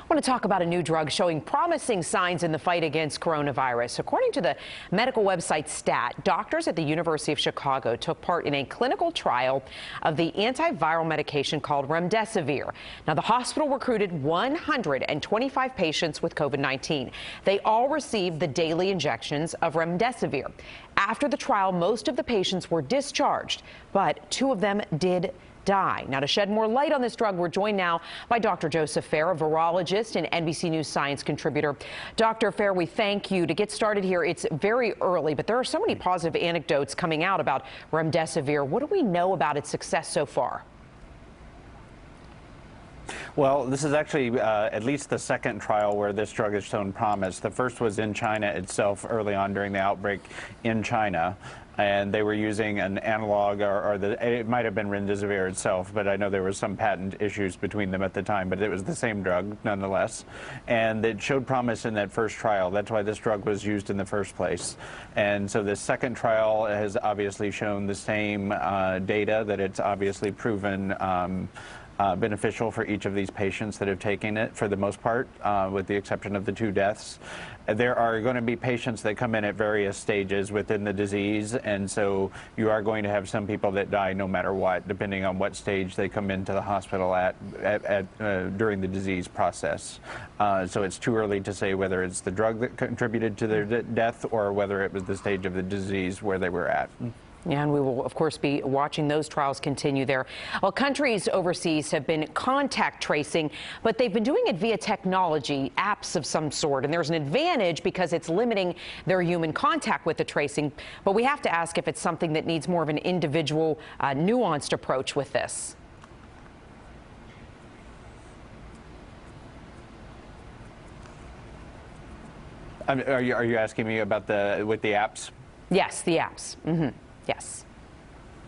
I want to talk about a new drug showing promising signs in the fight against coronavirus. According to the medical website STAT, doctors at the University of Chicago took part in a clinical trial of the antiviral medication called remdesivir. Now, the hospital recruited 125 patients with COVID-19. They all received the daily injections of remdesivir. After the trial, most of the patients were discharged, but 2 of them did die. Now, to shed more light on this drug, we're joined now by Dr. Joseph Fair, a virologist and NBC News Science Contributor. Dr. Fair, we thank you. To get started here, it's very early, but there are so many positive anecdotes coming out about remdesivir. What do we know about its success so far? Well, this is actually at least the second trial where this drug has shown promise. The first was in China itself early on during the outbreak in China. And they were using an analog, it might have been remdesivir itself, but I know there were some patent issues between them at the time, but it was the same drug nonetheless. And it showed promise in that first trial. That's why this drug was used in the first place. And so this second trial has obviously shown the same data, that it's obviously proven beneficial for each of these patients that have taken it, for the most part, with the exception of the 2 deaths. There are going to be patients that come in at various stages within the disease, and so you are going to have some people that die no matter what, depending on what stage they come into the hospital during the disease process. So it's too early to say whether it's the drug that contributed to their death or whether it was the stage of the disease where they were at. Yeah, and we will, of course, be watching those trials continue there. Well, countries overseas have been contact tracing, but they've been doing it via technology, apps of some sort. And there's an advantage because it's limiting their human contact with the tracing. But we have to ask if it's something that needs more of an individual, nuanced approach with this. Are you asking me about with the apps? Yes, the apps. Yes.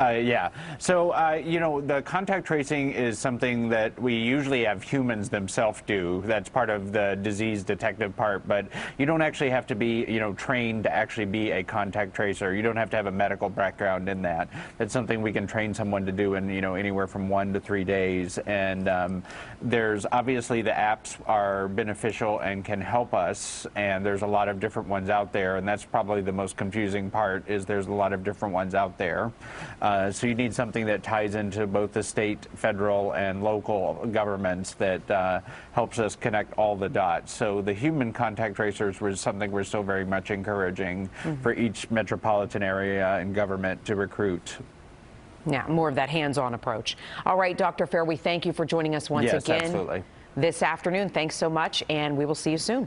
Yeah. So, you know, the contact tracing is something that we usually have humans themselves do. That's part of the disease detective part. But you don't actually have to be, trained to actually be a contact tracer. You don't have to have a medical background in that. That's something we can train someone to do in, anywhere from 1 to 3 days. And there's obviously the apps are beneficial and can help us. And there's a lot of different ones out there. And that's probably the most confusing part, is there's a lot of different ones out there. So you need something that ties into both the state, federal, and local governments that helps us connect all the dots. So the human contact tracers was something we're still very much encouraging for each metropolitan area and government to recruit. Yeah, more of that hands-on approach. All right, Dr. Fair, we thank you for joining us once again absolutely. this afternoon. Thanks so much, and we will see you soon.